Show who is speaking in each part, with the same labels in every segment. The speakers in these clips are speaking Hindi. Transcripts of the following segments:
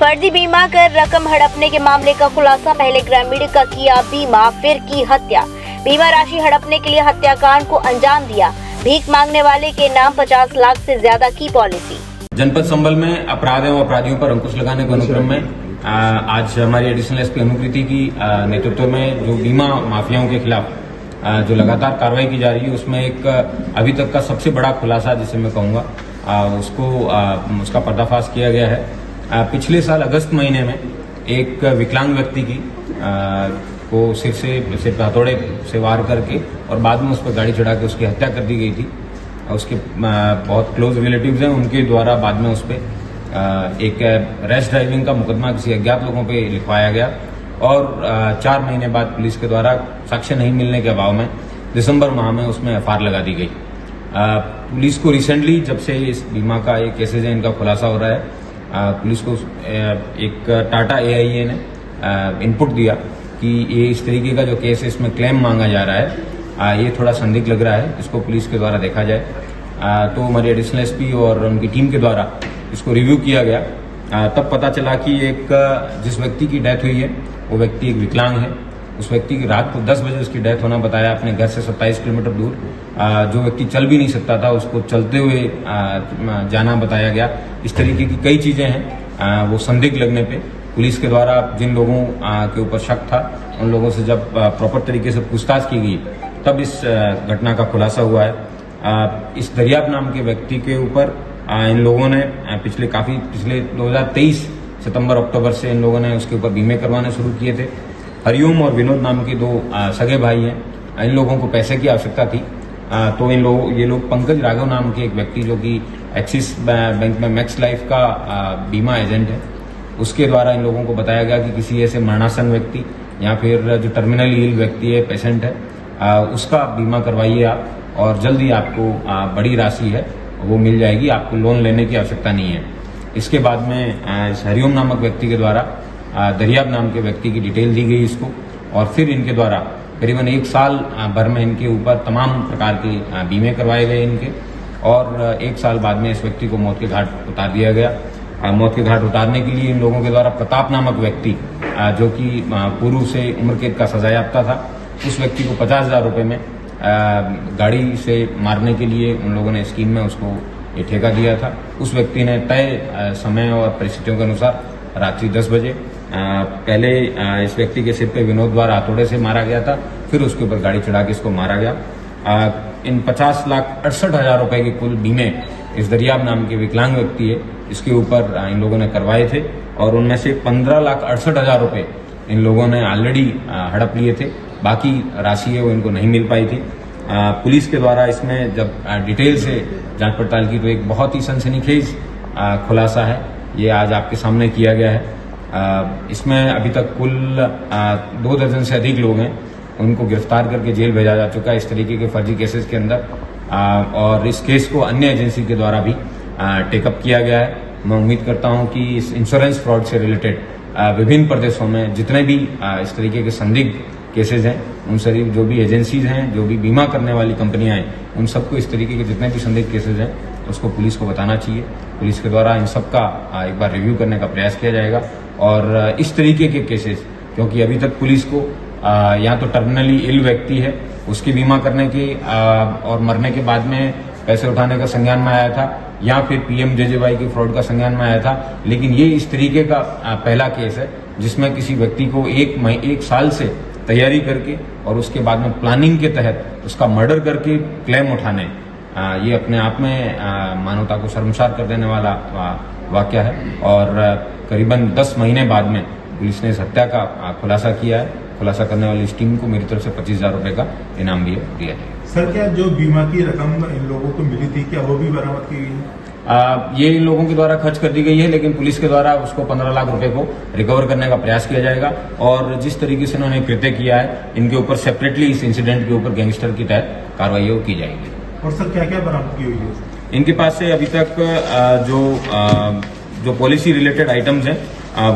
Speaker 1: फर्जी बीमा कर रकम हड़पने के मामले का खुलासा। पहले ग्रामीण का किया बीमा, फिर की हत्या। बीमा राशि हड़पने के लिए हत्याकांड को अंजाम दिया। भीख मांगने वाले के नाम 50 लाख से ज्यादा की पॉलिसी।
Speaker 2: जनपद संबल में अपराध एवं अपराधियों पर अंकुश लगाने के अनुक्रम में आज हमारी एडिशनल एसपी अनुकृति की नेतृत्व में जो बीमा माफियाओं के खिलाफ जो लगातार कार्रवाई की जा रही है, उसमें एक अभी तक का सबसे बड़ा खुलासा जिसे मैं कहूँगा उसका पर्दाफाश किया गया है। पिछले साल अगस्त महीने में एक विकलांग व्यक्ति की को सिर से हथौड़े से वार करके और बाद में उस पर गाड़ी चढ़ा के उसकी हत्या कर दी गई थी। उसके बहुत क्लोज रिलेटिव्स हैं, उनके द्वारा बाद में उस पर एक रैश ड्राइविंग का मुकदमा किसी अज्ञात लोगों पे लिखवाया गया और 4 महीने बाद पुलिस के द्वारा साक्ष्य नहीं मिलने के अभाव में दिसंबर माह में उसमें एफआईआर लगा दी गई। पुलिस को रिसेंटली जब से इस बीमा का एक केसेज है इनका खुलासा हो रहा है, पुलिस को एक टाटा AIA ने इनपुट दिया कि ये इस तरीके का जो केस है इसमें क्लेम मांगा जा रहा है, ये थोड़ा संदिग्ध लग रहा है, इसको पुलिस के द्वारा देखा जाए। तो हमारी एडिशनल एसपी और उनकी टीम के द्वारा इसको रिव्यू किया गया। तब पता चला कि एक जिस व्यक्ति की डेथ हुई है वो व्यक्ति एक विकलांग है। उस व्यक्ति की रात को 10 बजे उसकी डेथ होना बताया, अपने घर से 27 किलोमीटर दूर। जो व्यक्ति चल भी नहीं सकता था उसको चलते हुए जाना बताया गया। इस तरीके की कई चीजें हैं। वो संदिग्ध लगने पे पुलिस के द्वारा जिन लोगों के ऊपर शक था उन लोगों से जब प्रॉपर तरीके से पूछताछ की गई तब इस घटना का खुलासा हुआ है। इस दरियाब नाम के व्यक्ति के ऊपर इन लोगों ने पिछले 2023 सितंबर अक्टूबर से इन लोगों ने उसके ऊपर बीमे करवाने शुरू किए थे। हरिओम और विनोद नाम के 2 सगे भाई हैं। इन लोगों को पैसे की आवश्यकता थी, तो ये लोग पंकज राघव नाम के एक व्यक्ति जो कि एक्सिस बैंक में मैक्स लाइफ का बीमा एजेंट है, उसके द्वारा इन लोगों को बताया गया कि किसी ऐसे मरणासन व्यक्ति या फिर जो टर्मिनल इल व्यक्ति है, पेशेंट है, उसका बीमा करवाइए आप और जल्दी आपको बड़ी राशि है वो मिल जाएगी, आपको लोन लेने की आवश्यकता नहीं है। इसके बाद में इस हरिओम नामक व्यक्ति के द्वारा दरियाब नाम के व्यक्ति की डिटेल दी गई इसको और फिर इनके द्वारा करीबन 1 साल भर में इनके ऊपर तमाम प्रकार के बीमे करवाए गए इनके और 1 साल बाद में इस व्यक्ति को मौत के घाट उतार दिया गया। मौत के घाट उतारने के लिए इन लोगों के द्वारा प्रताप नामक व्यक्ति जो कि पूर्व से उम्र कैद का सजायाफ्ता था, उस व्यक्ति को 50,000 रुपये में गाड़ी से मारने के लिए उन लोगों ने स्कीम में उसको ये ठेका दिया था। उस व्यक्ति ने तय समय और परिस्थितियों के अनुसार रात्रि 10 बजे पहले इस व्यक्ति के सिर पे विनोद द्वारा हथौड़े से मारा गया था, फिर उसके ऊपर गाड़ी चढ़ा के इसको मारा गया। इन 50,68,000 रुपए के कुल बीमे इस दरियाब नाम के विकलांग व्यक्ति है इसके ऊपर इन लोगों ने करवाए थे और उनमें से 15,68,000 रुपए इन लोगों ने ऑलरेडी हड़प लिए थे। बाकी राशि है वो इनको नहीं मिल पाई थी। पुलिस के द्वारा इसमें जब डिटेल से जांच पड़ताल की तो एक बहुत ही सनसनीखेज खुलासा है ये आज आपके सामने किया गया है। इसमें अभी तक कुल 2 दर्जन से अधिक लोग हैं, उनको गिरफ्तार करके जेल भेजा जा चुका है इस तरीके के फर्जी केसेस के अंदर और इस केस को अन्य एजेंसी के द्वारा भी टेकअप किया गया है। मैं उम्मीद करता हूं कि इस इंश्योरेंस फ्रॉड से रिलेटेड विभिन्न प्रदेशों में जितने भी इस तरीके के संदिग्ध केसेज हैं उन सभी जो भी एजेंसीज हैं, जो भी बीमा करने वाली कंपनियां हैं, उन सबको इस तरीके के जितने भी संदिग्ध केसेज हैं उसको पुलिस को बताना चाहिए। पुलिस के द्वारा इन सब का एक बार रिव्यू करने का प्रयास किया जाएगा और इस तरीके के केसेस, क्योंकि अभी तक पुलिस को या तो टर्मिनली इल व्यक्ति है उसकी बीमा करने की और मरने के बाद में पैसे उठाने का संज्ञान में आया था या फिर PMJJY की फ्रॉड का संज्ञान में आया था, लेकिन ये इस तरीके का पहला केस है जिसमें किसी व्यक्ति को 1 साल से तैयारी करके और उसके बाद में प्लानिंग के तहत उसका मर्डर करके क्लेम उठाने, ये अपने आप में मानवता को शर्मसार कर देने वाला वाकया है और करीबन 10 महीने बाद में पुलिस ने इस हत्या का खुलासा किया है। खुलासा करने वाली इस टीम को मेरी तरफ से 25,000 रुपए का इनाम भी दिया जाएगा।
Speaker 3: सर, क्या जो बीमा की रकम इन लोगों को मिली थी क्या वो भी बरामद की गई है?
Speaker 2: ये इन लोगों के द्वारा खर्च कर दी गई है, लेकिन पुलिस के द्वारा उसको 15 लाख रुपए को रिकवर करने का प्रयास किया जाएगा और जिस तरीके से उन्होंने कृत्य किया है इनके ऊपर सेपरेटली इस इंसिडेंट के ऊपर गैंगस्टर की तहत कार्रवाई की जाएगी।
Speaker 3: और सर, क्या क्या बरामद की हुई है?
Speaker 2: इनके पास से अभी तक जो पॉलिसी रिलेटेड आइटम्स हैं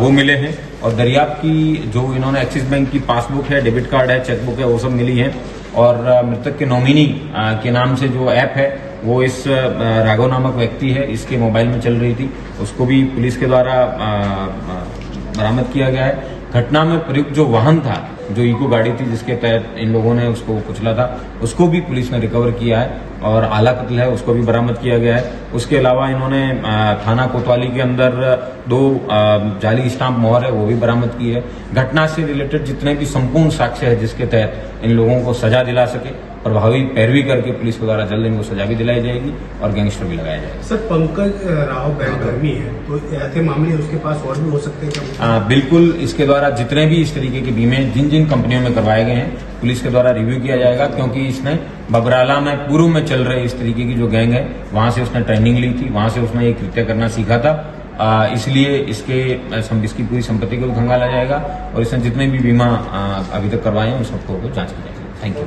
Speaker 2: वो मिले हैं और दरियाब की जो इन्होंने एक्सिस बैंक की पासबुक है, डेबिट कार्ड है, चेकबुक है, वो सब मिली है और मृतक के नॉमिनी के नाम से जो ऐप है वो इस राघव नामक व्यक्ति है, इसके मोबाइल में चल रही थी। उसको भी पुलिस के द्वारा बरामद किया गया है। घटना में प्रयुक्त जो वाहन था, जो इको गाड़ी थी जिसके तहत इन लोगों ने उसको कुचला था, उसको भी पुलिस ने रिकवर किया है और आला कत्ल है उसको भी बरामद किया गया है। उसके अलावा इन्होंने थाना कोतवाली के अंदर 2 जाली स्टाम्प मोहर है वो भी बरामद की है। घटना से रिलेटेड जितने भी संपूर्ण साक्ष्य है जिसके तहत इन लोगों को सजा दिला सके, प्रभावी पैरवी करके पुलिस के द्वारा जल्द इनको सजा भी दिलाई जाएगी और गैंगस्टर भी लगाया जाएगा।
Speaker 4: सर, पंकज राव बैंककर्मी है, तो ऐसे मामले उसके पास और भी हो सकते हैं?
Speaker 2: बिल्कुल, इसके द्वारा जितने भी इस तरीके के बीमे जिन जिन कंपनियों में करवाए गए हैं पुलिस के द्वारा रिव्यू किया जाएगा, क्योंकि इसने बबराला में पूर्व में चल रहे इस तरीके की जो गैंग है वहां से उसने ट्रेनिंग ली थी, वहां से उसने ये कृत्य करना सीखा था। इसलिए इसकी पूरी संपत्ति को भी खंगाला जाएगा और इसने जितने भी बीमा अभी तक करवाए हैं उन सबको जांच की जाएगी। Thank you.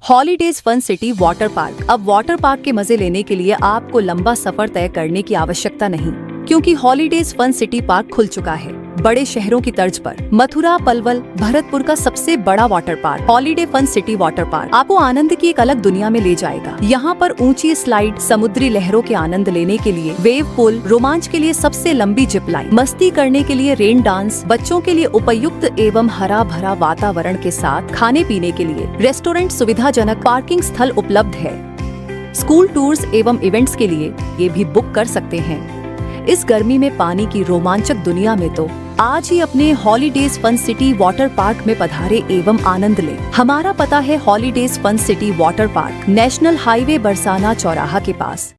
Speaker 5: Holidays fun city water park. अब वाटर पार्क के मजे लेने के लिए आपको लंबा सफर तय करने की आवश्यकता नहीं, क्योंकि हॉलीडेज फन सिटी पार्क खुल चुका है बड़े शहरों की तर्ज पर। मथुरा, पलवल, भरतपुर का सबसे बड़ा water park holiday fun city water park आपको आनंद की एक अलग दुनिया में ले जाएगा। यहाँ पर ऊंची स्लाइड, समुद्री लहरों के आनंद लेने के लिए वेव पूल, रोमांच के लिए सबसे लंबी जिप लाइन, मस्ती करने के लिए रेन डांस, बच्चों के लिए उपयुक्त एवं हरा भरा वातावरण के साथ खाने पीने के लिए रेस्टोरेंट, सुविधाजनक पार्किंग स्थल उपलब्ध है। स्कूल टूर्स एवं इवेंट्स के लिए ये भी बुक कर सकते हैं। इस गर्मी में पानी की रोमांचक दुनिया में तो आज ही अपने holidays fun city water park में पधारे एवं आनंद लें। हमारा पता है holidays fun city water park, national highway Barsana चौराहा के पास।